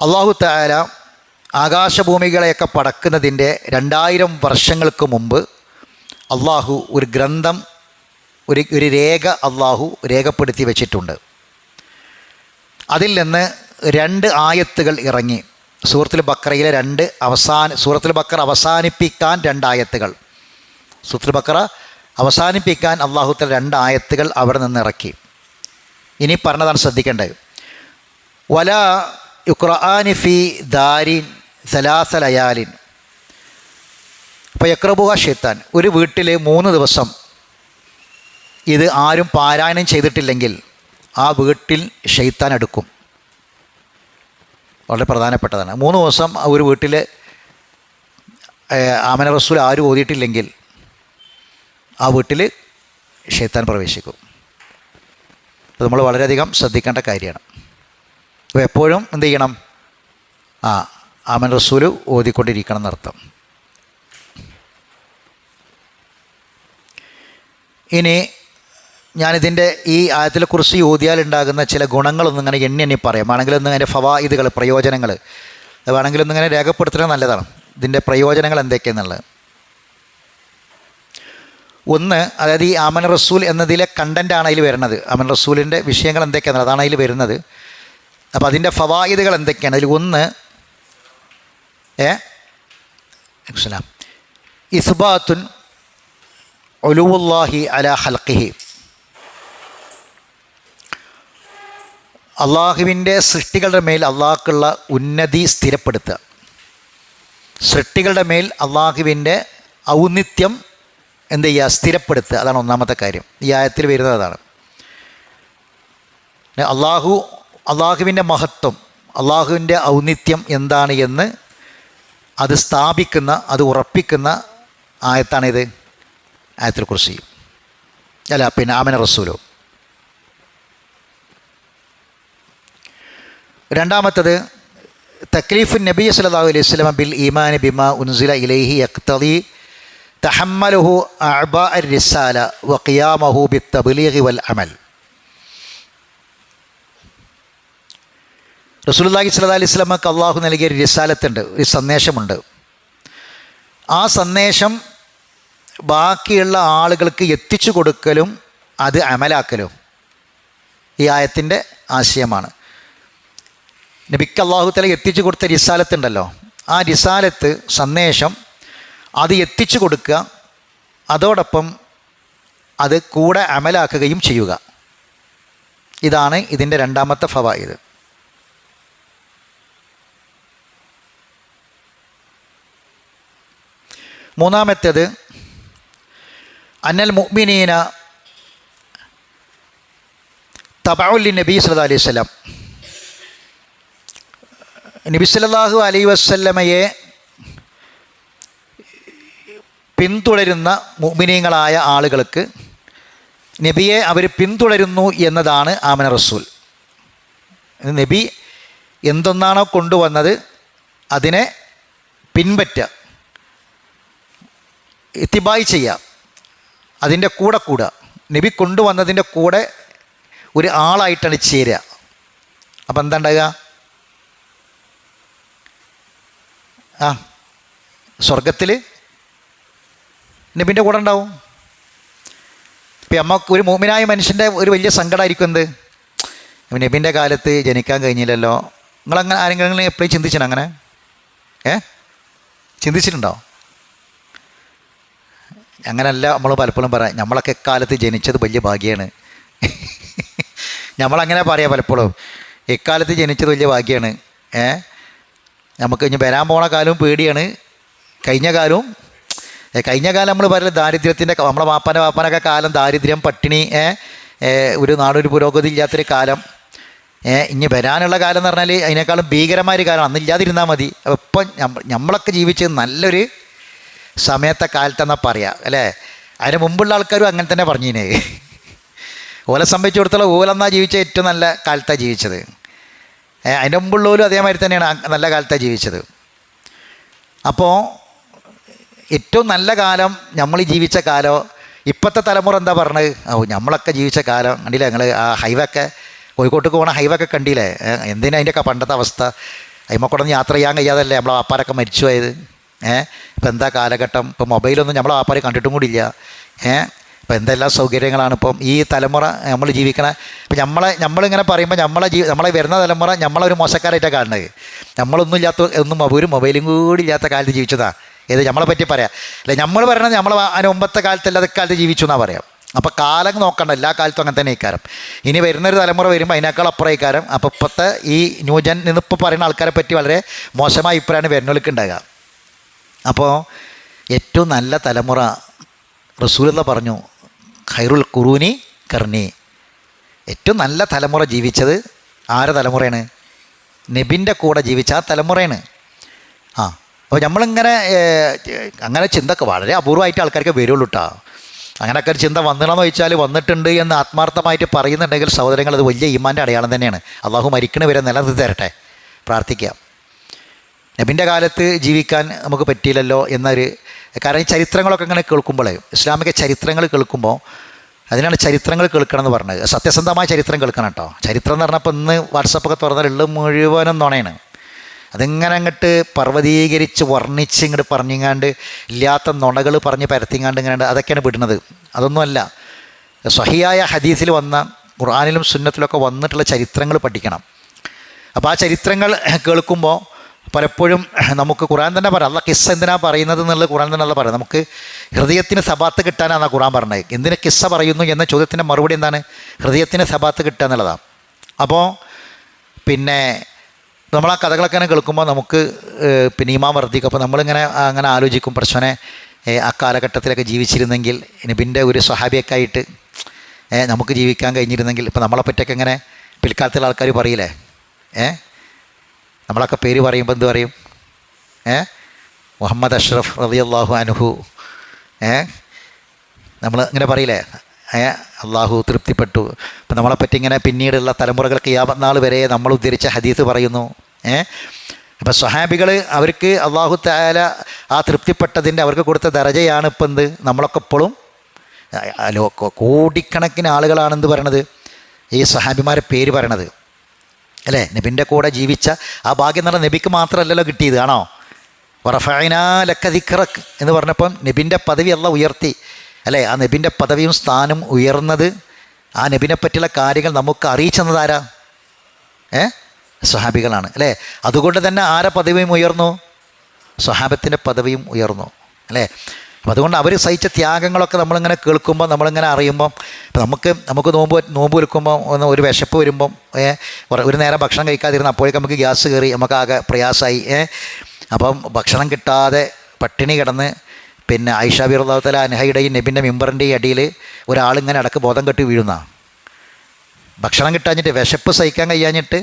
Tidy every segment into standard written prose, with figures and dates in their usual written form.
അല്ലാഹു തആല ആകാശഭൂമികളെയൊക്കെ പടക്കുന്നതിൻ്റെ 2000 വർഷങ്ങൾക്ക് മുമ്പ് അള്ളാഹു ഒരു ഗ്രന്ഥം, ഒരു രേഖ അള്ളാഹു രേഖപ്പെടുത്തി വച്ചിട്ടുണ്ട്. അതിൽ നിന്ന് 2 ആയത്തുകൾ ഇറങ്ങി. സൂറത്തുൽ ബഖറയിലെ സൂറത്തുൽ ബഖറ അവസാനിപ്പിക്കാൻ 2 ആയത്തുകൾ, സൂറത്തുൽ ബഖറ അവസാനിപ്പിക്കാൻ അള്ളാഹു തആല 2 ആയത്തുകൾ അവിടെ നിന്ന് ഇറക്കി. ഇനി പറഞ്ഞതാണ് ശ്രദ്ധിക്കേണ്ടത്. വലാ യുഖ്റആനി ഫീ ദാരിൻ സലാസ ലയാലിൻ. അപ്പോൾ യക്റബുഹ ഷൈത്താൻ, ഒരു വീട്ടിൽ 3 ദിവസം ഇത് ആരും പാരായണം ചെയ്തിട്ടില്ലെങ്കിൽ ആ വീട്ടിൽ ഷൈത്താൻ അടുക്കും. വളരെ പ്രധാനപ്പെട്ടതാണ്. 3 ദിവസം ഒരു വീട്ടിൽ ആമന റസൂൽ ആരും ഓതിയിട്ടില്ലെങ്കിൽ ആ വീട്ടിൽ ഷൈത്താൻ പ്രവേശിക്കും. അത് നമ്മൾ വളരെയധികം ശ്രദ്ധിക്കേണ്ട കാര്യമാണ്. അപ്പോൾ എപ്പോഴും എന്ത് ചെയ്യണം? ആമൻ റസൂൽ ഓതിക്കൊണ്ടിരിക്കണം എന്നർത്ഥം. ഇനി ഞാനിതിൻ്റെ ഈ ആയത്തിലെ കുറിച്ച് ഓതിയാലുണ്ടാകുന്ന ചില ഗുണങ്ങളൊന്നും ഇങ്ങനെ എണ്ണി പറയാം. ആണെങ്കിലൊന്നും അതിൻ്റെ ഫവായിദുകൾ, പ്രയോജനങ്ങൾ വേണമെങ്കിലൊന്നും ഇങ്ങനെ രേഖപ്പെടുത്തുന്നത് നല്ലതാണ്. ഇതിൻ്റെ പ്രയോജനങ്ങൾ എന്തൊക്കെയെന്നുള്ളത്. ഒന്ന്, അതായത് ഈ ആമൻ റസൂൽ എന്നതിലെ കണ്ടൻ്റാണ് അതിൽ വരുന്നത്. ആമൻ റസൂലിൻ്റെ വിഷയങ്ങൾ എന്തൊക്കെയാണ് അതാണ് അതിൽ വരുന്നത്. അപ്പോൾ അതിൻ്റെ ഫവായിദുകൾ എന്തൊക്കെയാണ്? അതിൽ ഒന്ന് ഇസ്ബാത്തുൻ ഉലുവുല്ലാഹി അലാ ഖൽഖിഹി, അള്ളാഹുവിൻ്റെ സൃഷ്ടികളുടെ മേൽ അള്ളാഹ്ക്കുള്ള ഉന്നതി സ്ഥിരപ്പെടുത്തുക. സൃഷ്ടികളുടെ മേൽ അള്ളാഹുവിൻ്റെ ഔന്നിത്യം എന്ത് ചെയ്യുക? സ്ഥിരപ്പെടുത്തുക. അതാണ് ഒന്നാമത്തെ കാര്യം. ഈ ആയത്തിൽ വരുന്നത് അതാണ്. അള്ളാഹുവിൻ്റെ മഹത്വം, അള്ളാഹുവിൻ്റെ ഔന്നിത്യം എന്താണ് എന്ന് അത് സ്ഥാപിക്കുന്ന, അത് ഉറപ്പിക്കുന്ന ആയത്താണിത്. ആയത്തുൽ കുർസി പിന്നെ ആമന റസൂലോ. രണ്ടാമത്തത് തക്ലീഫുൻ നബി സല്ലല്ലാഹു അലൈഹി വസല്ലം ബിൽ ഈമാൻ ബിമാ ഉൻസില ഇലൈഹി യഖ്തദി തഹമ്മലുഹു അഅബാ അർ-റിസാല വഖിയാമഹു ബിത്തബ്ലീഗ് വൽ അമൽ. റസൂലുള്ളാഹി സ്വല്ലല്ലാഹു അലൈഹി വസല്ലമക്ക് അള്ളാഹു നൽകിയ ഒരു റിസാലത്തുണ്ട്, ഒരു സന്ദേശമുണ്ട്. ആ സന്ദേശം ബാക്കിയുള്ള ആളുകൾക്ക് എത്തിച്ചു കൊടുക്കലും അത് അമലാക്കലും ഈ ആയത്തിൻ്റെ ആശയമാണ്. നബിക്ക് അള്ളാഹു തആല എത്തിച്ചു കൊടുത്ത റിസാലത്തുണ്ടല്ലോ, ആ റിസാലത്ത് സന്ദേശം അത് എത്തിച്ചു കൊടുക്കുക, അതോടൊപ്പം അത് കൂടെ അമലാക്കുകയും ചെയ്യുക. ഇതാണ് ഇതിൻ്റെ രണ്ടാമത്തെ ഫവായിദ്. മൂന്നാമത്തേത് അന്നൽ മുഅ്മിനീന തബഉൻ ലിന്നബി സല്ലല്ലാഹു അലൈഹി വസല്ലം, നബി സല്ലല്ലാഹു അലൈഹി വസല്ലമയെ പിന്തുടരുന്ന മുഅ്മിനീങ്ങളായ ആളുകൾക്ക് നബിയെ അവർ പിന്തുടരുന്നു എന്നതാണ് ആമന റസൂൽ. നബി എന്തൊന്നാണോ കൊണ്ടുവന്നത് അതിനെ പിൻപറ്റുക, ഇത്തിബായി ചെയ്യുക, അതിൻ്റെ കൂടെ കൂടുക. നബി കൊണ്ടുവന്നതിൻ്റെ കൂടെ ഒരു ആളായിട്ടാണ് ചേരുക. അപ്പം എന്താ ഉണ്ടാകുക? സ്വർഗത്തിൽ നബിൻ്റെ കൂടെ ഉണ്ടാവും. ഇപ്പം നമുക്ക് ഒരു മുഅ്മിനായ മനുഷ്യൻ്റെ ഒരു വലിയ സങ്കടമായിരിക്കും എന്ത്, നബിൻ്റെ കാലത്ത് ജനിക്കാൻ കഴിഞ്ഞില്ലല്ലോ. നിങ്ങളങ്ങനെ ആരെങ്കിലും എപ്പോഴും ചിന്തിച്ചിട്ടുണ്ടോ? അങ്ങനെ ചിന്തിച്ചിട്ടുണ്ടോ? അങ്ങനെയല്ല നമ്മൾ പലപ്പോഴും പറയാം, നമ്മളൊക്കെ എക്കാലത്ത് ജനിച്ചത് വലിയ ഭാഗ്യമാണ്. നമ്മളങ്ങനെ പറയാം പലപ്പോഴും, എക്കാലത്ത് ജനിച്ചത് വലിയ ഭാഗ്യമാണ്. നമുക്ക് ഇനി വരാൻ പോണ കാലവും പേടിയാണ്, കഴിഞ്ഞ കാലം നമ്മൾ പറയല് ദാരിദ്ര്യത്തിൻ്റെ, നമ്മളെ വാപ്പാനൊക്കെ കാലം ദാരിദ്ര്യം, പട്ടിണി, ഒരു നാടൊരു പുരോഗതി ഇല്ലാത്തൊരു കാലം. ഇനി വരാനുള്ള കാലം എന്ന് പറഞ്ഞാൽ അതിനേക്കാളും ഭീകരമായൊരു കാലം. അന്നില്ലാതിരുന്നാൽ മതി. ഇപ്പം നമ്മളൊക്കെ ജീവിച്ചത് നല്ലൊരു സമയത്തെ കാലത്തെന്നാൽ പറയാം അല്ലേ. അതിന് മുമ്പുള്ള ആൾക്കാരും അങ്ങനെ തന്നെ പറഞ്ഞിനെ. ഓലെ സംബന്ധിച്ചിടത്തോളം ഓലെന്നാ ജീവിച്ച ഏറ്റവും നല്ല കാലത്താണ് ജീവിച്ചത്. അതിൻ്റെ മുമ്പുള്ളവരും അതേമാതിരി തന്നെയാണ് നല്ല കാലത്താണ് ജീവിച്ചത്. അപ്പോൾ ഏറ്റവും നല്ല കാലം നമ്മൾ ജീവിച്ച കാലം. ഇപ്പോഴത്തെ തലമുറ എന്താ പറഞ്ഞത്? നമ്മളൊക്കെ ജീവിച്ച കാലം കണ്ടില്ലേ? ഞങ്ങൾ ആ ഹൈവേ ഒക്കെ, കോഴിക്കോട്ടേക്ക് പോകണ ഹൈവേ ഒക്കെ കണ്ടില്ലേ? എന്തിനാ അതിൻ്റെയൊക്കെ പണ്ടത്തെ അവസ്ഥ? അതിമക്കൂടൊന്നും യാത്ര ചെയ്യാൻ കഴിയാതല്ലേ നമ്മളെ വാപ്പാരൊക്കെ മരിച്ചു പോയത്. ഇപ്പം എന്താ കാലഘട്ടം, ഇപ്പം മൊബൈലൊന്നും നമ്മളെ വാപ്പാരെ കണ്ടിട്ടും കൂടിയില്ല. ഇപ്പം എന്തെല്ലാം സൗകര്യങ്ങളാണ് ഇപ്പം ഈ തലമുറ നമ്മൾ ജീവിക്കണ. ഇപ്പം നമ്മളിങ്ങനെ പറയുമ്പോൾ നമ്മളെ വരുന്ന തലമുറ നമ്മളൊരു മോശക്കാരായിട്ടാണ് കാണുന്നത്. നമ്മളൊന്നും ഇല്ലാത്ത ഒരു മൊബൈലും കൂടി ഇല്ലാത്ത കാലത്ത് ജീവിച്ചതാണ്. ഏത് നമ്മളെ പറ്റി പറയാം അല്ലെ, നമ്മൾ പറയണത് നമ്മൾ അതിന് മുമ്പത്തെ കാലത്തല്ല കാലത്ത് ജീവിച്ചു എന്നാണ് പറയാം. അപ്പോൾ കാലം നോക്കണ്ട, എല്ലാ കാലത്തും അങ്ങനെ തന്നെ ഇക്കാരം. ഇനി വരുന്നൊരു തലമുറ വരുമ്പോൾ അതിനേക്കാൾ അപ്പുറം ഇക്കാരം. അപ്പോൾ ഇപ്പോഴത്തെ ഈ ന്യൂജൻ നിന്നിപ്പോൾ പറയുന്ന ആൾക്കാരെ പറ്റി വളരെ മോശമായ അഭിപ്രായമാണ് വരുന്നവർക്ക് ഉണ്ടാകുക. അപ്പോൾ ഏറ്റവും നല്ല തലമുറ റസൂലുള്ള പറഞ്ഞു, ഖൈറുൽ ഖുറൂനി ഖർനി. ഏറ്റവും നല്ല തലമുറ ജീവിച്ചത് ആരെ തലമുറയാണ്? നബിൻ്റെ കൂടെ ജീവിച്ച ആ തലമുറയാണ്. അപ്പോൾ നമ്മളിങ്ങനെ അങ്ങനെ ചിന്തക്ക് വളരെ അപൂർവമായിട്ട് ആൾക്കാർക്ക് വരുള്ളൂ കേട്ടോ. അങ്ങനെയൊക്കെ ഒരു ചിന്ത വന്നിടണമെന്ന് ചോദിച്ചാൽ വന്നിട്ടുണ്ട് എന്ന് ആത്മാർത്ഥമായിട്ട് പറയുന്നുണ്ടെങ്കിൽ സഹോദരങ്ങൾ, അത് വലിയ ഈമാൻ്റെ അടയാളം തന്നെയാണ്. അള്ളാഹു മരിക്കണ വരെ നിലനിർത്തി തരട്ടെ, പ്രാർത്ഥിക്കാം. നബിൻ്റെ കാലത്ത് ജീവിക്കാൻ നമുക്ക് പറ്റിയില്ലല്ലോ എന്നൊരു, കാരണം ഈ ചരിത്രങ്ങളൊക്കെ ഇങ്ങനെ കേൾക്കുമ്പോൾ, ഇസ്ലാമിക ചരിത്രങ്ങൾ കേൾക്കുമ്പോൾ, അതിനാണ് ചരിത്രങ്ങൾ കേൾക്കണം എന്ന് പറഞ്ഞത്. സത്യസന്ധമായ ചരിത്രം കേൾക്കണം കേട്ടോ. ചരിത്രം എന്ന് പറഞ്ഞപ്പോൾ ഇന്ന് വാട്സപ്പൊക്കെ തുറന്നാൽ ഉള്ളത് മുഴുവനും നുണയാണ്. അതിങ്ങനെ അങ്ങോട്ട് പർവ്വതീകരിച്ച് വർണ്ണിച്ച് ഇങ്ങോട്ട് പറഞ്ഞിങ്ങാണ്ട് ഇല്ലാത്ത നുണകൾ പറഞ്ഞ് പരത്തിങ്ങാണ്ട് ഇങ്ങനെ അതൊക്കെയാണ് വിടുന്നത്. അതൊന്നുമല്ല. സ്വഹിയായ ഹദീസിൽ വന്ന, ഖുർആനിലും സുന്നത്തിലൊക്കെ വന്നിട്ടുള്ള ചരിത്രങ്ങൾ പഠിക്കണം. അപ്പോൾ ആ ചരിത്രങ്ങൾ കേൾക്കുമ്പോൾ പലപ്പോഴും നമുക്ക് ഖുർആൻ തന്നെ പറയാം, അള്ളാഹ് കിസ്സ എന്തിനാ പറയുന്നത് എന്നുള്ളത് ഖുർആൻ തന്നെ പറയാം. നമുക്ക് ഹൃദയത്തിന് സബാത്ത് കിട്ടാനാണ് ഖുർആൻ പറഞ്ഞത്. എന്തിന് കിസ്സ പറയുന്നു എന്ന ചോദ്യത്തിൻ്റെ മറുപടി എന്താണ്? ഹൃദയത്തിന് സബാത്ത് കിട്ടുക എന്നുള്ളതാണ്. അപ്പോൾ പിന്നെ നമ്മൾ ആ കഥകളൊക്കെ ഇങ്ങനെ കേൾക്കുമ്പോൾ നമുക്ക് പിന്നെ ഈമാൻ വർദ്ധിക്കും. അപ്പോൾ നമ്മളിങ്ങനെ അങ്ങനെ ആലോചിക്കും, പ്രശ്വനെ ആ കാലഘട്ടത്തിലൊക്കെ ജീവിച്ചിരുന്നെങ്കിൽ, നബിൻ്റെ ഒരു സ്വഹാബിയൊക്കെ ആയിട്ട് നമുക്ക് ജീവിക്കാൻ കഴിഞ്ഞിരുന്നെങ്കിൽ. ഇപ്പോൾ നമ്മളെ പറ്റിയൊക്കെ ഇങ്ങനെ പിൽക്കാലത്തുള്ള ആൾക്കാർ പറയില്ലേ, നമ്മളൊക്കെ പേര് പറയുമ്പോൾ എന്ത് പറയും? മുഹമ്മദ് അഷ്റഫ് റളിയല്ലാഹു അൻഹു, നമ്മൾ ഇങ്ങനെ പറയില്ലേ, അള്ളാഹു തൃപ്തിപ്പെട്ടു. അപ്പം നമ്മളെപ്പറ്റി ഇങ്ങനെ പിന്നീടുള്ള തലമുറകൾക്ക് യാവന്നാൾ വരെ നമ്മൾ ഉദ്ധരിച്ച ഹദീസ് പറയുന്നു. അപ്പം സ്വഹാബികൾ അവർക്ക് അള്ളാഹു തആല ആ തൃപ്തിപ്പെട്ടതിൻ്റെ അവർക്ക് കൊടുത്ത ദറജയാണ് ഇപ്പം എന്ത് നമ്മളൊക്കെ ഇപ്പോഴും കോടിക്കണക്കിന് ആളുകളാണെന്ത് പറയണത്, ഈ സ്വഹാബിമാരെ പേര് പറയണത് അല്ലേ. നബിൻ്റെ കൂടെ ജീവിച്ച ആ ഭാഗ്യം എന്ന് പറഞ്ഞാൽ നബിക്ക് മാത്രമല്ലല്ലോ കിട്ടിയത്, ആണോ? വറഫഅനാ ലക ദിക്റക് എന്ന് പറഞ്ഞപ്പം നബിൻ്റെ പദവി അള്ളാഹ് ഉയർത്തി അല്ലേ. ആ നബിൻ്റെ പദവിയും സ്ഥാനം ഉയർന്നത്, ആ നബിനെ പറ്റിയുള്ള കാര്യങ്ങൾ നമുക്ക് അറിയിച്ചെന്നതാരാ? സ്വഹാബികളാണ് അല്ലേ. അതുകൊണ്ട് തന്നെ ആരെ പദവിയും ഉയർന്നു? സ്വഹാബത്തിൻ്റെ പദവിയും ഉയർന്നു അല്ലേ. അപ്പം അതുകൊണ്ട് അവർ സഹിച്ച ത്യാഗങ്ങളൊക്കെ നമ്മളിങ്ങനെ കേൾക്കുമ്പോൾ, നമ്മളിങ്ങനെ അറിയുമ്പം, ഇപ്പം നമുക്ക് നോമ്പ് വെക്കുമ്പോൾ ഒരു വിശപ്പ് വരുമ്പം ഒരു നേരം ഭക്ഷണം കഴിക്കാതിരുന്ന അപ്പോഴേക്കും നമുക്ക് ഗ്യാസ് കയറി നമുക്ക് ആകെ പ്രയാസമായി. അപ്പം ഭക്ഷണം കിട്ടാതെ പട്ടിണി കിടന്ന് പിന്നെ ആയിഷ റളിയല്ലാഹു തആല അൻഹയുടെയും നബിൻ്റെ മിമ്പറിൻ്റെയും അടിയിൽ ഒരാളിങ്ങനെ ഇടക്ക് ബോധം കെട്ടി വീഴുന്ന, ഭക്ഷണം കിട്ടാഞ്ഞിട്ട് വിശപ്പ് സഹിക്കാൻ കഴിയാഞ്ഞിട്ട്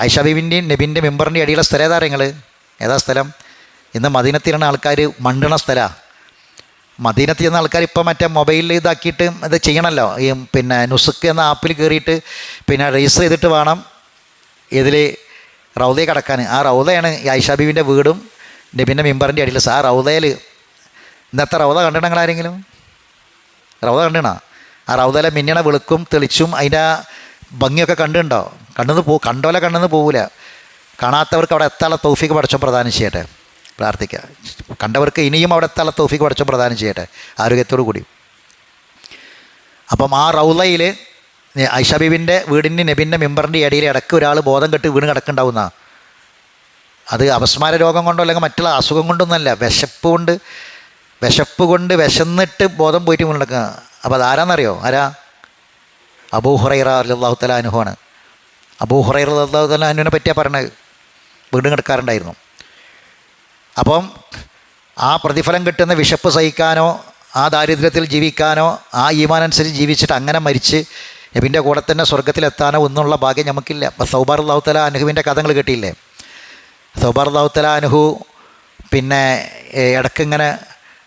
ആയിഷ ബീവിൻ്റെയും നബിൻ്റെ മിമ്പറിൻ്റെ അടിയിലെ സ്ഥലം ഏതാ നിങ്ങൾ? ഏതാ സ്ഥലം? ഇന്ന് മദീനത്തിലുള്ള ആൾക്കാർ മണ്ടണ സ്ഥലമാണ്. മദീനത്തിൽ ചെന്ന ആൾക്കാർ ഇപ്പം മറ്റേ മൊബൈലിൽ ഇതാക്കിയിട്ട് ഇത് ചെയ്യണമല്ലോ, ഈ പിന്നെ നുസുക്ക് എന്ന ആപ്പിൽ കയറിയിട്ട് പിന്നെ രജിസ്റ്റർ ചെയ്തിട്ട് വേണം ഇതിൽ റൗദയെ കടക്കാൻ. ആ റൗദയാണ് ഈ ആയിഷ ബീവിൻ്റെ വീടും നബിൻ്റെ മിമ്പറിൻ്റെ അടിയിൽ. ആ റൗദയിൽ ഇന്നത്തെ റൗദ കണ്ടിട്ട് നിങ്ങളാരെങ്കിലും റൗദ കണ്ടിണോ? ആ റൗദയിലെ മിന്നണ വെളുക്കും തെളിച്ചും അതിൻ്റെ ഭംഗിയൊക്കെ കണ്ടുണ്ടോ? കണ്ടോലെ കണ്ടെന്ന് പോവില്ല. കാണാത്തവർക്ക് അവിടെ എത്താനുള്ള തൗഫീഖ് പടച്ചോൻ പ്രദാനം ചെയ്യട്ടെ, പ്രാർത്ഥിക്കുക. കണ്ടവർക്ക് ഇനിയും അവിടെ എത്താനുള്ള തൗഫീഖ് പടച്ചോൻ പ്രദാനം ചെയ്യട്ടെ ആരോഗ്യത്തോടു കൂടി. അപ്പം ആ റൗദയിൽ ആയിഷ ബീവിൻ്റെ വീടിൻ്റെ നബിൻ്റെ മിമ്പറിൻ്റെ ഇടയിൽ ഇടയ്ക്ക് ഒരാൾ ബോധം കെട്ട് വീണ് കിടക്കുന്നുണ്ടാവുന്ന, അത് അപസ്മാര രോഗം കൊണ്ടോ അല്ലെങ്കിൽ മറ്റുള്ള അസുഖം കൊണ്ടൊന്നുമല്ല, വിശപ്പ് കൊണ്ട് വിശന്നിട്ട് ബോധം പോയിട്ട് വീണ് കിടക്കുക. അപ്പോൾ അതാരാന്നറിയോ? ആരാ? അബൂ ഹുറൈറ റളിയല്ലാഹു തആല അൻഹു ആണ്. അബൂ ഹുറൈറ റളിയല്ലാഹു തആല അൻഹുവിനെ പറ്റിയാണ് പറഞ്ഞത്. വീണ്ടും കിടക്കാറുണ്ടായിരുന്നു. അപ്പം ആ പ്രതിഫലം കിട്ടുന്ന വിശപ്പ് സഹിക്കാനോ ആ ദാരിദ്ര്യത്തിൽ ജീവിക്കാനോ ആ ഈമാനനുസരിച്ച് ജീവിച്ചിട്ട് അങ്ങനെ മരിച്ച് നബിൻ്റെ കൂടെ തന്നെ സ്വർഗ്ഗത്തിലെത്താനോ ഒന്നുള്ള ഭാഗ്യം നമുക്കില്ല. അപ്പോൾ സൗബാൻ റളിയല്ലാഹു തആല അൻഹുവിൻ്റെ കഥകൾ കേട്ടില്ലേ? സൗബാൻ റളിയല്ലാഹു തആല അൻഹു പിന്നെ ഇടയ്ക്കിങ്ങനെ,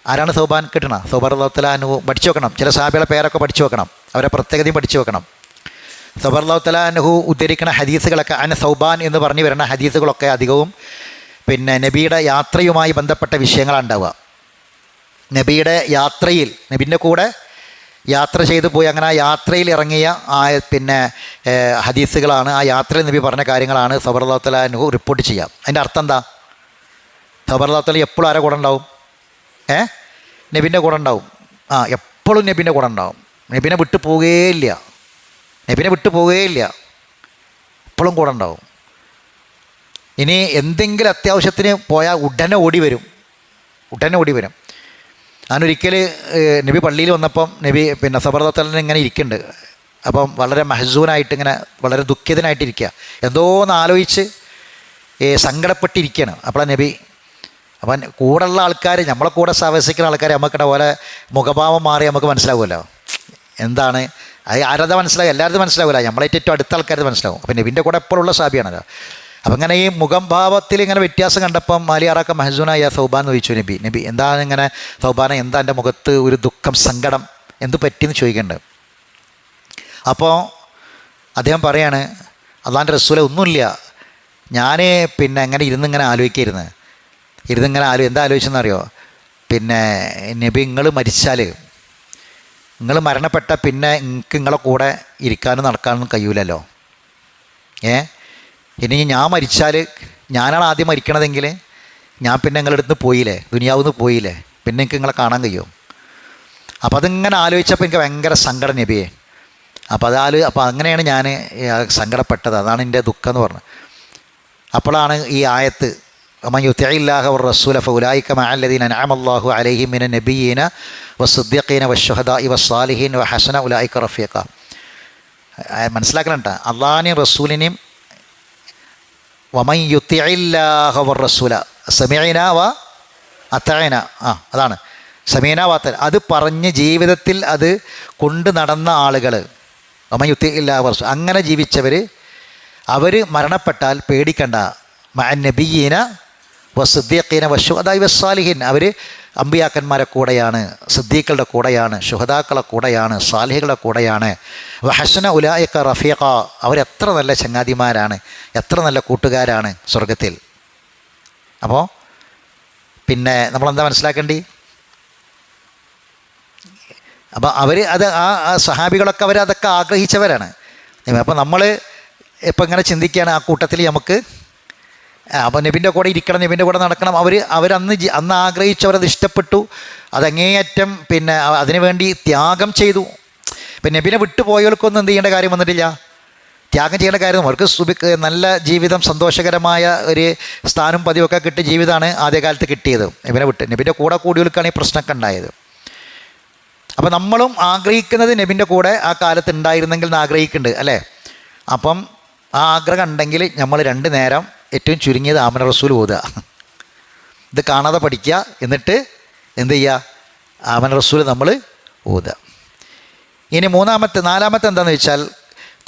ആരാണ് സൗബാൻ? കിട്ടണ സൗബാൻ റളിയല്ലാഹു തആല അൻഹു പഠിച്ചു വെക്കണം. ചില സഹാബികളെ പേരൊക്കെ പഠിച്ചു വെക്കണം, അവരെ പ്രത്യേകതയും പഠിച്ചു വെക്കണം. സൗബാൻ റളിയല്ലാഹു തആല അൻഹു ഉദ്ധരിക്കുന്ന ഹദീസുകളൊക്കെ, അന സൗബാൻ എന്ന് പറഞ്ഞു വരുന്ന ഹദീസുകളൊക്കെ അധികവും പിന്നെ നബിയുടെ യാത്രയുമായി ബന്ധപ്പെട്ട വിഷയങ്ങളാണ് ഉണ്ടാവുക. നബിയുടെ യാത്രയിൽ, നബിൻ്റെ കൂടെ യാത്ര ചെയ്തു പോയി. അങ്ങനെ ആ യാത്രയിൽ ഇറങ്ങിയ പിന്നെ ഹദീസുകളാണ്, ആ യാത്രയിൽ നബി പറഞ്ഞ കാര്യങ്ങളാണ് സൗബർ റളിയല്ലാഹു തആല അൻഹു റിപ്പോർട്ട് ചെയ്യാം. അതിൻ്റെ അർത്ഥം എന്താ? സൗബർ റളിയല്ലാഹു തആല എപ്പോഴും ആരെ കൂടെ ഉണ്ടാവും? നബിൻ്റെ കൂടെ ഉണ്ടാവും. എപ്പോഴും നബിൻ്റെ കൂടെ ഉണ്ടാവും. നബിനെ വിട്ടു പോവുകയില്ല. നബിനെ വിട്ടു പോവുകയില്ല, എപ്പോഴും കൂടെ ഉണ്ടാവും. ഇനി എന്തെങ്കിലും അത്യാവശ്യത്തിന് പോയാൽ ഉടനെ ഓടി വരും. ഞാനൊരിക്കൽ നബി പള്ളിയിൽ വന്നപ്പം നബി പിന്നെ സൗബർ റളിയല്ലാഹു തആല ഇങ്ങനെ ഇരിക്കുന്നുണ്ട്. അപ്പം വളരെ മഹ്സൂനായിട്ട് ഇങ്ങനെ വളരെ ദുഃഖിതനായിട്ടിരിക്കുക, എന്തോന്ന് ആലോചിച്ച് സങ്കടപ്പെട്ടിരിക്കുകയാണ്. അപ്പോഴാണ് നബി, അപ്പം കൂടെയുള്ള ആൾക്കാർ, നമ്മളെ കൂടെ സഹവസിക്കുന്ന ആൾക്കാർ നമുക്കിടെ പോലെ മുഖഭാവം മാറി നമുക്ക് മനസ്സിലാവുമല്ലോ എന്താണ് അത്. ആരതാ മനസ്സിലാവും? എല്ലാവരും മനസ്സിലാവില്ല, നമ്മളേറ്റവും അടുത്ത ആൾക്കാർ മനസ്സിലാവും. അപ്പം നബിൻ്റെ കൂടെ എപ്പോഴുള്ള സാബിയാണല്ലോ. അപ്പം ഇങ്ങനെ ഈ മുഖഭാവത്തിൽ ഇങ്ങനെ വ്യത്യാസം കണ്ടപ്പം മാലിയാറാക്ക മഹസൂനായ സൗബാൻ എന്ന് ചോദിച്ചു. നബി എന്താണ് ഇങ്ങനെ സൗബാന, എന്താ എൻ്റെ മുഖത്ത് ഒരു ദുഃഖം, സങ്കടം, എന്ത് പറ്റിയെന്ന് ചോദിക്കുന്നുണ്ട്. അപ്പോൾ അദ്ദേഹം പറയാണ്, അള്ളാൻ്റെ റസൂലെ ഒന്നുമില്ല, ഞാൻ പിന്നെ ഇങ്ങനെ ഇരുന്നിങ്ങനെ ആലോചിക്കായിരുന്നു. എന്താ ആലോചിച്ചെന്നറിയോ? പിന്നെ നബി, നിങ്ങൾ മരിച്ചാൽ, നിങ്ങൾ മരണപ്പെട്ട പിന്നെ എനിക്ക് നിങ്ങളെ കൂടെ ഇരിക്കാനും നടക്കാനൊന്നും കഴിയൂലല്ലോ. ഇനി ഞാൻ മരിച്ചാൽ, ഞാനാണ് ആദ്യം മരിക്കണതെങ്കിൽ ഞാൻ പിന്നെ നിങ്ങളുടെ അടുത്ത് പോയില്ലേ, ദുനിയാവുന്ന് പോയില്ലേ, പിന്നെ എനിക്ക് നിങ്ങളെ കാണാൻ കഴിയും. അപ്പോൾ അതിങ്ങനെ ആലോചിച്ചപ്പോൾ എനിക്ക് ഭയങ്കര സങ്കടം നബിയെ. അപ്പോൾ അങ്ങനെയാണ് ഞാൻ സങ്കടപ്പെട്ടത്, അതാണ് എൻ്റെ ദുഃഖം എന്ന് പറഞ്ഞത്. അപ്പോഴാണ് ഈ ആയത്ത്, വമൻ യുതിഇല്ലാഹ വറസൂല ഫഉലൈക മഅല്ലദീന അൻഅമ അല്ലാഹു അലൈഹിം മിനൻ നബിയ്യീന വസ്സിദ്ദീഖീന വശുഹദാഇ വസ്സാലിഹീൻ വഹസന ഉലൈക റഫീഖ. മനസ്സിലാക്കണം കേട്ടോ, അള്ളാഹിനെയും റസൂലിനെയും വമൻ യുതിഇല്ലാഹ വറസൂല സമീഅന വ അതഅന, അതാണ് സമീഅന വ അതഅന, അത് പറഞ്ഞ് ജീവിതത്തിൽ അത് കൊണ്ട് നടന്ന ആളുകൾ, വമൻ യുതിഇല്ലാഹ വറസൂല, അങ്ങനെ ജീവിച്ചവർ, അവർ മരണപ്പെട്ടാൽ പേടിക്കണ്ട. മഅൻ നബിയ്യീന വസ്സിദ്ദീഖീന വശുഹദാഇ വസ്സാലിഹീൻ, അവർ അമ്പിയാക്കന്മാരെ കൂടെയാണ്, സിദ്ദീഖുകളുടെ കൂടെയാണ്, ശുഹദാക്കളുടെ കൂടെയാണ്, സാലിഹുകളുടെ കൂടെയാണ്. വഹസന ഉലൈക റഫീഖ, അവരെത്ര നല്ല ചങ്ങാതിമാരാണ്, എത്ര നല്ല കൂട്ടുകാരാണ് സ്വർഗത്തിൽ. അപ്പോൾ പിന്നെ നമ്മളെന്താ മനസ്സിലാക്കേണ്ടി? അപ്പോൾ അത് ആ സഹാബികളൊക്കെ അവരതൊക്കെ ആഗ്രഹിച്ചവരാണ്. അപ്പോൾ നമ്മൾ ഇപ്പം ഇങ്ങനെ ചിന്തിക്കുകയാണ്, ആ കൂട്ടത്തിൽ നമുക്ക് അപ്പോൾ നബിൻ്റെ കൂടെ ഇരിക്കണം, നബിൻ്റെ കൂടെ നടക്കണം. അന്ന് ആഗ്രഹിച്ചവരത് ഇഷ്ടപ്പെട്ടു, അതങ്ങേയറ്റം പിന്നെ അതിനു വേണ്ടി ത്യാഗം ചെയ്തു. ഇപ്പം നബിനെ വിട്ടുപോയവർക്കൊന്നും എന്ത് ചെയ്യേണ്ട കാര്യം വന്നിട്ടില്ല, ത്യാഗം ചെയ്യേണ്ട കാര്യം. അവർക്ക് നല്ല ജീവിതം, സന്തോഷകരമായ ഒരു സ്ഥാനം പതിവൊക്കെ കിട്ടിയ ജീവിതമാണ് ആദ്യകാലത്ത് കിട്ടിയത്. നബിൻ്റെ കൂടെ കൂടിയവർക്കാണ് ഈ പ്രശ്നമൊക്കെ ഉണ്ടായത്. അപ്പോൾ നമ്മളും ആഗ്രഹിക്കുന്നത് നബിൻ്റെ കൂടെ ആ കാലത്ത് ഉണ്ടായിരുന്നെങ്കിൽ എന്ന് ആഗ്രഹിക്കുന്നുണ്ട് അല്ലേ. അപ്പം ആ ആഗ്രഹം ഉണ്ടെങ്കിൽ നമ്മൾ 2 നേരം ഏറ്റവും ചുരുങ്ങിയത് ആമന റസൂൽ ഓതുക. ഇത് കാണാതെ പഠിക്കുക, എന്നിട്ട് എന്ത് ചെയ്യുക, ആമന റസൂൽ നമ്മൾ ഓതുക. ഇനി നാലാമത്തെ എന്താണെന്ന് വെച്ചാൽ,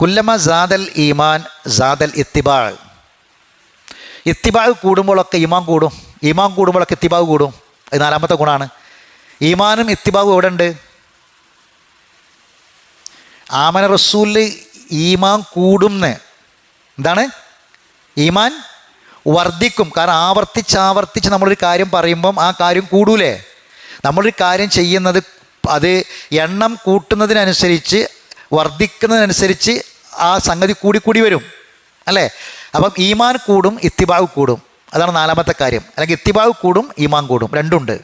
കുല്ലമ സാദൽ ഈമാൻ സാദൽ ഇത്തിബാൾ. ഇത്തിബാൾ കൂടുമ്പോഴൊക്കെ ഈമാൻ കൂടും, ഈമാൻ കൂടുമ്പോഴൊക്കെ ഇത്തിബാവ് കൂടും. അത് 4ാമത്തെ ഗുണമാണ്. ഈമാനും ഇത്തിബാവും എവിടെ ഉണ്ട്? ആമന റസൂലിൽ ഈമാൻ കൂടുന്ന്. എന്താണ്? ഈമാൻ വർദ്ധിക്കും. കാരണം ആവർത്തിച്ച് നമ്മളൊരു കാര്യം പറയുമ്പം ആ കാര്യം കൂടൂലേ. നമ്മളൊരു കാര്യം ചെയ്യുന്നത് അത് എണ്ണം കൂട്ടുന്നതിനനുസരിച്ച്, വർദ്ധിക്കുന്നതിനനുസരിച്ച് ആ സംഗതി കൂടി വരും അല്ലേ. അപ്പം ഈമാൻ കൂടും, ഇത്തിബാവ് കൂടും. അതാണ് 4ാമത്തെ കാര്യം. അല്ലെങ്കിൽ ഇത്തിബാവ് കൂടും, ഈമാൻ കൂടും, രണ്ടുണ്ട്.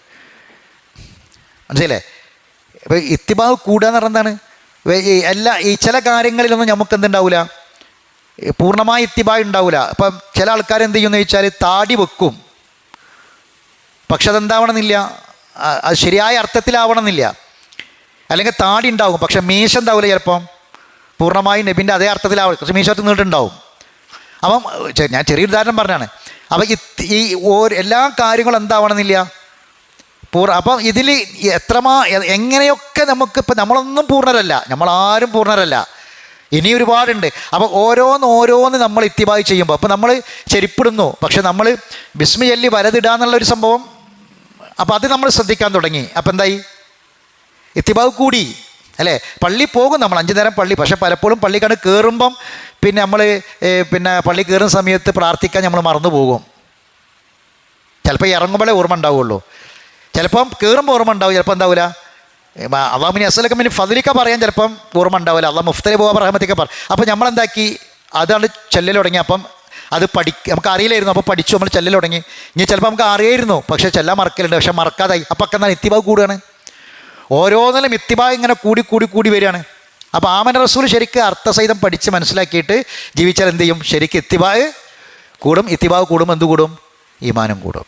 മനസ്സിലല്ലേ? ഇപ്പോൾ ഇത്തിബാവ് കൂടുക എന്ന് പറഞ്ഞാൽ എന്താണ്? ഈ ചില കാര്യങ്ങളിലൊന്നും നമുക്ക് എന്തുണ്ടാവില്ല, പൂർണ്ണമായി ഇത്തിബാവ് ഉണ്ടാവില്ല. ഇപ്പം ചില ആൾക്കാർ എന്ത് ചെയ്യുമെന്ന് ചോദിച്ചാൽ താടി വെക്കും, പക്ഷെ അതെന്താവണമെന്നില്ല, അത് ശരിയായ അർത്ഥത്തിലാവണമെന്നില്ല. അല്ലെങ്കിൽ താടി ഉണ്ടാവും, പക്ഷെ മീശ ഉണ്ടാവില്ല, ചിലപ്പം പൂർണ്ണമായും നബിൻ്റെ അതേ അർത്ഥത്തിലാവും, പക്ഷെ മീശത്ത് നീട്ടുണ്ടാവും. അപ്പം ഞാൻ ചെറിയൊരു ഉദാഹരണം പറഞ്ഞാണ്. അപ്പം ഈ എല്ലാ കാര്യങ്ങളും എന്താവണമെന്നില്ല, അപ്പം ഇതിൽ എങ്ങനെയൊക്കെ നമുക്കിപ്പോൾ നമ്മളൊന്നും പൂർണ്ണരല്ല, നമ്മളാരും പൂർണ്ണരല്ല, ഇനി ഒരുപാടുണ്ട്. അപ്പോൾ ഓരോന്ന് നമ്മൾ ഇത്തിബായി ചെയ്യുമ്പോൾ, അപ്പോൾ നമ്മൾ ചെരിപ്പിടുന്നു, പക്ഷെ നമ്മൾ ബിസ്മി ചൊല്ലി വലതിടുക എന്നുള്ളൊരു സംഭവം, അപ്പോൾ അത് നമ്മൾ ശ്രദ്ധിക്കാൻ തുടങ്ങി. അപ്പോൾ എന്തായി? ഇത്തിബാവ് കൂടി അല്ലേ. പള്ളി പോകും നമ്മൾ 5 നേരം പള്ളി, പക്ഷെ പലപ്പോഴും പള്ളിക്കാണ് കയറുമ്പം പിന്നെ നമ്മൾ പള്ളി കയറുന്ന സമയത്ത് പ്രാർത്ഥിക്കാൻ നമ്മൾ മറന്നു പോകും. ചിലപ്പോൾ ഇറങ്ങുമ്പോഴേ ഓർമ്മ ഉണ്ടാവുള്ളൂ, ചിലപ്പം കയറുമ്പോൾ ഓർമ്മ ഉണ്ടാവും, ചിലപ്പോൾ എന്താവില്ല, അള്ളാഹുവിനെ അസലൊക്കെ പിന്നെ ഫതിലിക്ക പറയാൻ ചിലപ്പം ഓർമ്മ ഉണ്ടാവില്ല. അള്ളാഹ് മുഫ്തലി പോകാൻ റഹ്മത്തിക്ക പറ. അപ്പോൾ നമ്മളെന്താക്കി അതാണ് ചെല്ലൽ തുടങ്ങി. അപ്പം അത് നമുക്ക് അറിയില്ലായിരുന്നു. അപ്പോൾ പഠിച്ചു, നമ്മൾ ചെല്ലൽ തുടങ്ങി. ഇനി ചിലപ്പോൾ നമുക്ക് അറിയായിരുന്നു, പക്ഷേ ചെല്ലാൻ മറക്കലുണ്ട്, പക്ഷേ മറക്കാതായി. അപ്പോൾ ഒക്കെ എന്നാൽ ഇത്തിബാഗ് കൂടുകയാണ്. ഓരോന്നിലും ഇത്തിബാഗ് ഇങ്ങനെ കൂടി കൂടി കൂടി വരികയാണ്. അപ്പോൾ ആമന റസൂൽ ശരിക്കും അർത്ഥസഹിതം പഠിച്ച് മനസ്സിലാക്കിയിട്ട് ജീവിച്ചാൽ എന്ത് ചെയ്യും? ശരിക്കും ഇത്തിബാഗ് കൂടും. ഇത്തിബാഗ് കൂടും, എന്ത് കൂടും? ഈമാനും കൂടും.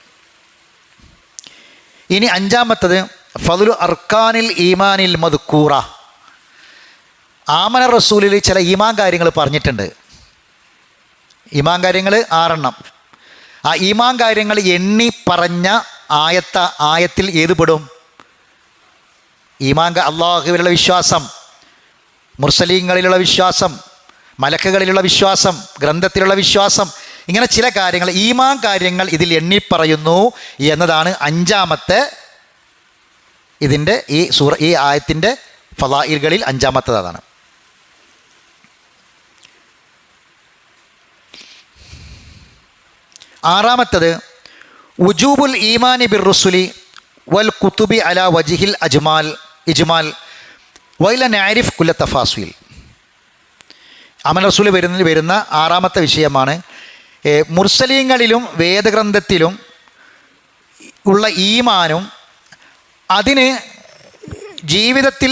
ഇനി അഞ്ചാമത്തത് ഫദ്ലു അർക്കാനിൽ ഈമാനിൽ മദ്കൂറ. ആമന റസൂലിൽ ചില ഈമാൻ കാര്യങ്ങൾ പറഞ്ഞിട്ടുണ്ട്. ഈമാൻ കാര്യങ്ങൾ 6 ആ ഈമാൻ കാര്യങ്ങൾ എണ്ണി പറഞ്ഞ ആയത്തിൽ ഏത് പെടും? ഈമാൻ അള്ളാഹുവിലുള്ള വിശ്വാസം, മുർസലീങ്ങളിലുള്ള വിശ്വാസം, മലക്കുകളിലുള്ള വിശ്വാസം, ഗ്രന്ഥത്തിലുള്ള വിശ്വാസം, ഇങ്ങനെ ചില കാര്യങ്ങൾ ഈമാൻ കാര്യങ്ങൾ ഇതിൽ എണ്ണി പറയുന്നു എന്നതാണ് അഞ്ചാമത്തെ ഇതിൻ്റെ ഈ ആയത്തിൻ്റെ ഫളായിലുകളിൽ അഞ്ചാമത്തത് അതാണ്. ആറാമത്തത് ഉജൂബുൽ ഈമാനി ബിർ റുസുലി വൽ കുതുബി അലാ വജിഹിൽ ഇജ്മാൽ വൈല നാരിഫ് കുല്ല തഫാസീൽ. അമൻ റസൂൽ വരുന്ന ആറാമത്തെ വിഷയമാണ് മുർസലീങ്ങളിലും വേദഗ്രന്ഥത്തിലും ഉള്ള ഈമാനും അതിന് ജീവിതത്തിൽ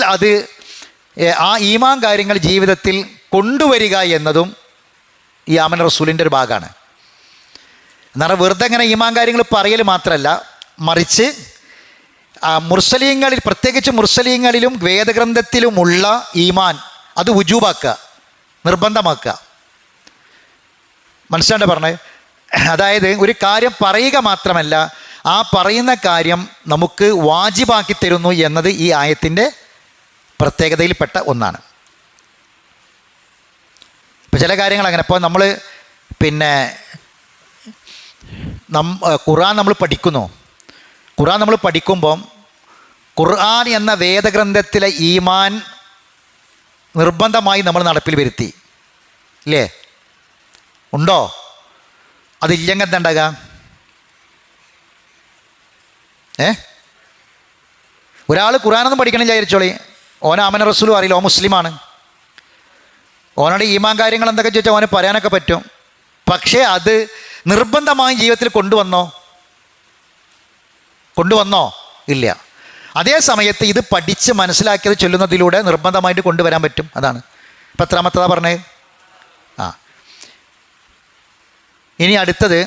ആ ഈമാൻ കാര്യങ്ങൾ ജീവിതത്തിൽ കൊണ്ടുവരിക എന്നതും ഈ ആമൻ റസൂലിൻ്റെ ഒരു ഭാഗമാണ്. എന്നാൽ വെറുതെ ഇങ്ങനെ ഈമാൻ കാര്യങ്ങൾ പറയൽ മാത്രമല്ല, മറിച്ച് മുർസലീങ്ങളിൽ, പ്രത്യേകിച്ച് മുർസലീങ്ങളിലും വേദഗ്രന്ഥത്തിലുമുള്ള ഈമാൻ അത് വുജൂബാക്കുക, നിർബന്ധമാക്കുക. മനസ്സിലാണ്ട് പറഞ്ഞത്? അതായത് ഒരു കാര്യം പറയുക മാത്രമല്ല, ആ പറയുന്ന കാര്യം നമുക്ക് വാജിബാക്കി തരുന്നു എന്നത് ഈ ആയത്തിൻ്റെ പ്രത്യേകതയിൽപ്പെട്ട ഒന്നാണ്. ഇപ്പോൾ ചില കാര്യങ്ങൾ അങ്ങനെ, ഇപ്പോൾ നമ്മൾ ഖുർആൻ നമ്മൾ പഠിക്കുന്നു. ഖുർആൻ നമ്മൾ പഠിക്കുമ്പം ഖുർആൻ എന്ന വേദഗ്രന്ഥത്തിലെ ഈമാൻ നിർബന്ധമായി നമ്മൾ നടപ്പിൽ വരുത്തി, ഇല്ലേ? ഉണ്ടോ? അതില്ലെങ്കിൽ എന്താ ഉണ്ടാകുക? ഒരാൾ ഖുർആനൊന്നും പഠിക്കണം വിചാരിച്ചോളി, ഓൻ ആമന റസൂലും അറിയില്ല, ഓൻ മുസ്ലിമാണ്. ഓനോട് ഈമാൻ കാര്യങ്ങൾ എന്തൊക്കെ ചോദിച്ചാൽ ഓന് പറയാനൊക്കെ പറ്റും. പക്ഷേ അത് നിർബന്ധമായും ജീവിതത്തിൽ കൊണ്ടുവന്നോ? ഇല്ല. അതേ സമയത്ത് ഇത് പഠിച്ച് മനസ്സിലാക്കിയത് ചൊല്ലുന്നതിലൂടെ നിർബന്ധമായിട്ട് കൊണ്ടുവരാൻ പറ്റും. അതാണ് ഇപ്പം എത്രാമത്തതാ പറഞ്ഞത്? ഇനി അടുത്തത്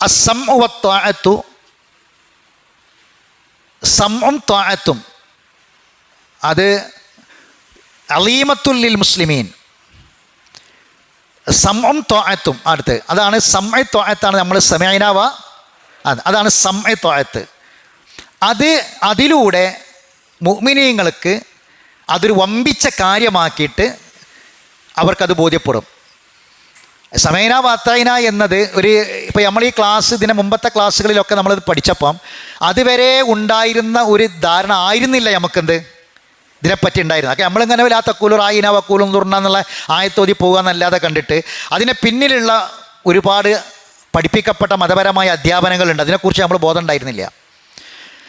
അസ്സംഉ വത്വാഅത്തു. സംഉം ത്വാഅത്തും അത് അലീമത്തുൽ ലിൽ മുസ്ലിമീൻ. സംഉം ത്വാഅത്തും അടുത്ത് അതാണ് സംഇ ത്വാഅത്താണ്. നമ്മൾ സമഅനാവ അതാണ് സംഇ ത്വാഅത്ത്. അതിലൂടെ മുഅ്മിനീങ്ങൾക്ക് അതൊരു വമ്പിച്ച കാര്യമാക്കിയിട്ട് അവർക്കത് ബോധ്യപ്പെടും. സമയന വാത്തായിന എന്നത് ഇപ്പോൾ നമ്മൾ ഈ ഇതിന് മുമ്പത്തെ ക്ലാസ്സുകളിലൊക്കെ നമ്മളത് പഠിച്ചപ്പം അതുവരെ ഉണ്ടായിരുന്ന ഒരു ധാരണ ആയിരുന്നില്ല നമുക്കെന്ത് ഇതിനെപ്പറ്റി ഉണ്ടായിരുന്നു. ഒക്കെ നമ്മളിങ്ങനെ ആ തക്കൂലൂർ ആയിന വക്കൂലും തുറന്ന എന്നുള്ള ആയത്തോതി പോകുക എന്നല്ലാതെ കണ്ടിട്ട് അതിനെ പിന്നിലുള്ള ഒരുപാട് പഠിപ്പിക്കപ്പെട്ട മതപരമായ അധ്യാപനങ്ങളുണ്ട്, അതിനെക്കുറിച്ച് നമ്മൾ ബോധം ഉണ്ടായിരുന്നില്ല.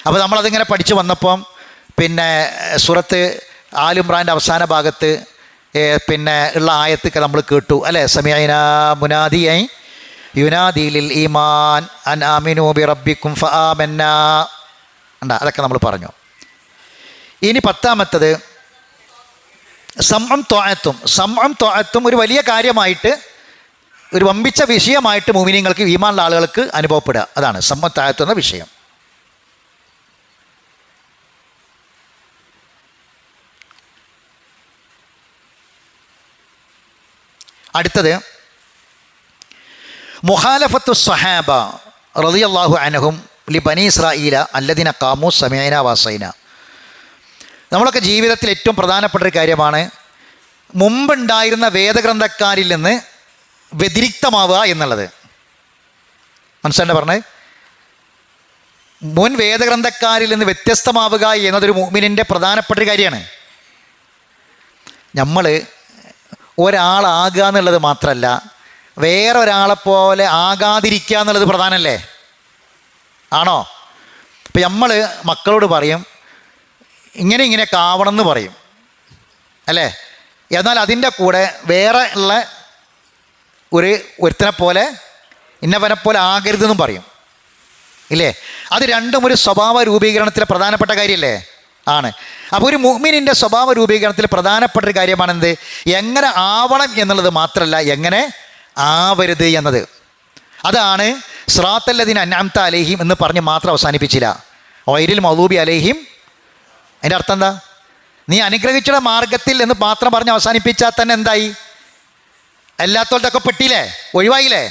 അപ്പോൾ നമ്മളതിങ്ങനെ പഠിച്ചു വന്നപ്പം സൂറത്ത് ആൽ ഇംറാൻ്റെ അവസാന ഭാഗത്ത് ഉള്ള ആയത്തൊക്കെ നമ്മൾ കേട്ടു, അല്ലേ? സമീഅന മുനാദിയൻ യുനാദി ലിൽ ഈമാൻ അൻ ആമിനൂ ബി റബ്ബിക്കും ഫആമന്നാ. അതൊക്കെ നമ്മൾ പറഞ്ഞു. ഇനി 10ാമത്തത് സംഉം ത്വാഅത്തും ഒരു വലിയ കാര്യമായിട്ട്, ഒരു വമ്പിച്ച വിഷയമായിട്ട് മുഅ്മിനീങ്ങൾക്ക്, ഈമാനുള്ള ആളുകൾക്ക് അനുഭവപ്പെടുക. അതാണ് സംഉം ത്വാഅത്ത് എന്ന വിഷയം. അടുത്തത് മുഖാലഫത്തു സ്വഹാബ റളിയല്ലാഹു അൻഹും ലി ബനി ഇസ്രായീല അല്ലദീന ഖാമൂ സമീഅന വഅസൈന. നമ്മളൊക്കെ ജീവിതത്തിൽ ഏറ്റവും പ്രധാനപ്പെട്ട ഒരു കാര്യമാണ് മുമ്പുണ്ടായിരുന്ന വേദഗ്രന്ഥക്കാരിൽ നിന്ന് വ്യതിരിക്തമാവുക എന്നുള്ളത്. മനസ്സിലാണ്ട് പറഞ്ഞത്? മുൻ വേദഗ്രന്ഥക്കാരിൽ നിന്ന് വ്യത്യസ്തമാവുക എന്നതൊരു മുഅ്മിനിൻ്റെ പ്രധാനപ്പെട്ട ഒരു കാര്യമാണ്. നമ്മൾ ഒരാളാകുക എന്നുള്ളത് മാത്രമല്ല, വേറെ ഒരാളെപ്പോലെ ആകാതിരിക്കുക എന്നുള്ളത് പ്രധാനമല്ലേ? ആണോ? ഇപ്പം നമ്മൾ മക്കളോട് പറയും ഇങ്ങനെയൊക്കെ ആവണം എന്ന് പറയും അല്ലേ? എന്നാൽ അതിൻ്റെ കൂടെ വേറെ ഉള്ള ഒരുത്തനെ പോലെ ഇന്നവനെ പോലെ ആകരുതെന്നും പറയും ഇല്ലേ? അത് രണ്ടും ഒരു സ്വഭാവ രൂപീകരണത്തിലെ പ്രധാനപ്പെട്ട കാര്യമല്ലേ? ആണ്. അപ്പോൾ ഒരു മുഅ്മിനിൻ്റെ സ്വഭാവ രൂപീകരണത്തിൽ പ്രധാനപ്പെട്ട ഒരു കാര്യമാണെന്ത്? എങ്ങനെ ആവണം എന്നുള്ളത് മാത്രമല്ല, എങ്ങനെ ആവരുത് എന്നത്. അതാണ് സിറാത്തല്ലദീന അൻഅംത അലൈഹിം എന്ന് പറഞ്ഞ് മാത്രം അവസാനിപ്പിച്ചില്ല. ഗൈറിൽ മഗ്ദൂബി അലൈഹിം, അതിൻ്റെ അർത്ഥം എന്താ? നീ അനുഗ്രഹിച്ചുള്ള മാർഗത്തിൽ എന്ന് മാത്രം പറഞ്ഞ് അവസാനിപ്പിച്ചാൽ തന്നെ എന്തായി? അല്ലാത്തോടത്തൊക്കെ പെട്ടില്ലേ, ഒഴിവായില്ലേ?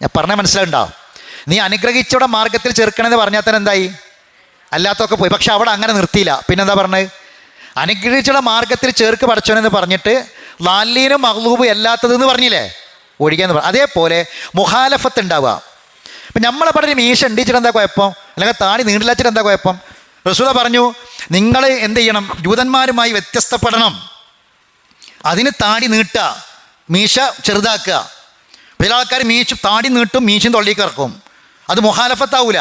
ഞാൻ പറഞ്ഞാൽ മനസ്സിലാവുണ്ടോ? നീ അനുഗ്രഹിച്ചുള്ള മാർഗത്തിൽ ചേർക്കണമെന്ന് പറഞ്ഞാൽ തന്നെ എന്തായി? അല്ലാത്തൊക്കെ പോയി. പക്ഷെ അവിടെ അങ്ങനെ നിർത്തിയില്ല. പിന്നെന്താ പറഞ്ഞത്? അനുഗ്രഹിച്ചുള്ള മാർഗത്തിൽ ചേർക്ക് പഠിച്ചോനെന്ന് പറഞ്ഞിട്ട് ലാലീനും മഗ്ലൂബും അല്ലാത്തതെന്ന് പറഞ്ഞില്ലേ, ഒഴിക്കാന്ന് പറഞ്ഞു. അതേപോലെ മുഖാലഫത്ത് ഉണ്ടാവുക. ഇപ്പം നമ്മളെ പറഞ്ഞ മീശ ഉണ്ടിച്ചിട്ട് എന്താ കുഴപ്പം? അല്ലെങ്കിൽ താടി നീണ്ടില്ലാച്ചിട്ട് എന്താ കുഴപ്പം? റസൂല പറഞ്ഞു നിങ്ങൾ എന്ത് ചെയ്യണം? ജൂതന്മാരുമായി വ്യത്യസ്തപ്പെടണം. അതിന് താടി നീട്ടുക, മീശ ചെറുതാക്കുക. ചില ആൾക്കാർ താടി നീട്ടും, മീശയും തൊള്ളിക്ക് ഇറക്കും. അത് മുഖാലഫത്താവൂല.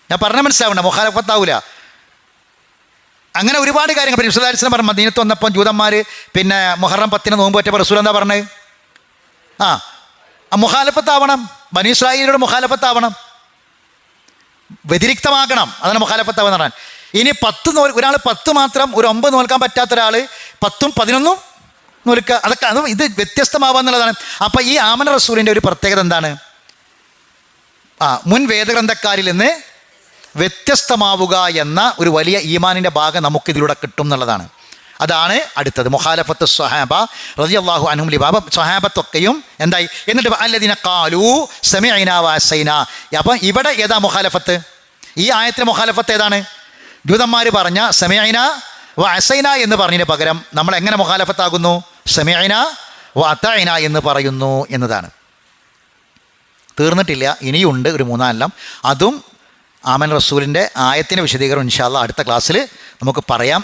ഞാൻ പറഞ്ഞ മനസ്സിലാവണ്ട, മുഖാലഫത്താവൂല. അങ്ങനെ ഒരുപാട് കാര്യങ്ങൾ. റസൂൽ സല്ലല്ലാഹു അലൈഹി വസല്ലം പറഞ്ഞു, മദീനത്ത് വന്നപ്പം ജൂതന്മാർ പിന്നെ മുഹറം 10 നോമ്പ് പറ്റിയപ്പോൾ റസൂൽ എന്താ പറഞ്ഞത്? മുഖാലഫത്താവണം, ബനീ ഇസ്രായേലിനോട് മുഖാലഫത്താവണം, വ്യതിരിക്തമാകണം. അതാണ് മുഖാലഫത്താവുക എന്ന് പറഞ്ഞാൽ. ഇനി 10 ഒരാൾ 10 മാത്രം, ഒരു 9 നോൽക്കാൻ പറ്റാത്ത ഒരാൾ 10ഉം 11ഉം നോൽക്കുക, അതൊക്കെ ഇത് വ്യത്യസ്തമാവുക എന്നുള്ളതാണ്. അപ്പം ഈ ആമന റസൂലിൻ്റെ ഒരു പ്രത്യേകത എന്താണ്? മുൻ വേദഗ്രന്ഥക്കാരിൽ നിന്ന് വ്യത്യസ്തമാവുക എന്ന ഒരു വലിയ ഈമാനിൻ്റെ ഭാഗം നമുക്കിതിലൂടെ കിട്ടും എന്നുള്ളതാണ്. അതാണ് അടുത്തത്, മുഖാലഫത്ത് സ്വഹാബ റളിയല്ലാഹു അൻഹും ലിബാബ. സ്വഹാബത്തൊക്കെയും എന്തായി? എന്നിട്ട് അല്ലദീന ഖാലൂ സമിഅനാ വഅസൈനാ. അപ്പം ഇവിടെ ഏതാ മുഖാലഫത്ത്? ഈ ആയത്തിലെ മുഖാലഫത്ത് ഏതാണ്? ജൂതന്മാർ പറഞ്ഞ സമിഅനാ വഅസൈനാ എന്ന് പറഞ്ഞതിന് പകരം നമ്മൾ എങ്ങനെ മുഖാലഫത്താകുന്നു? സമിഅനാ വഅതഅനാ എന്ന് പറയുന്നു എന്നതാണ്. തീർന്നിട്ടില്ല, ഇനിയുണ്ട് ഒരു 3-4. അതും ആമൻ റസൂലിൻ്റെ ആയത്തിൻ്റെ വിശദീകരണം ഇൻഷാ അല്ലാഹ് അടുത്ത ക്ലാസ്സിൽ നമുക്ക് പറയാം.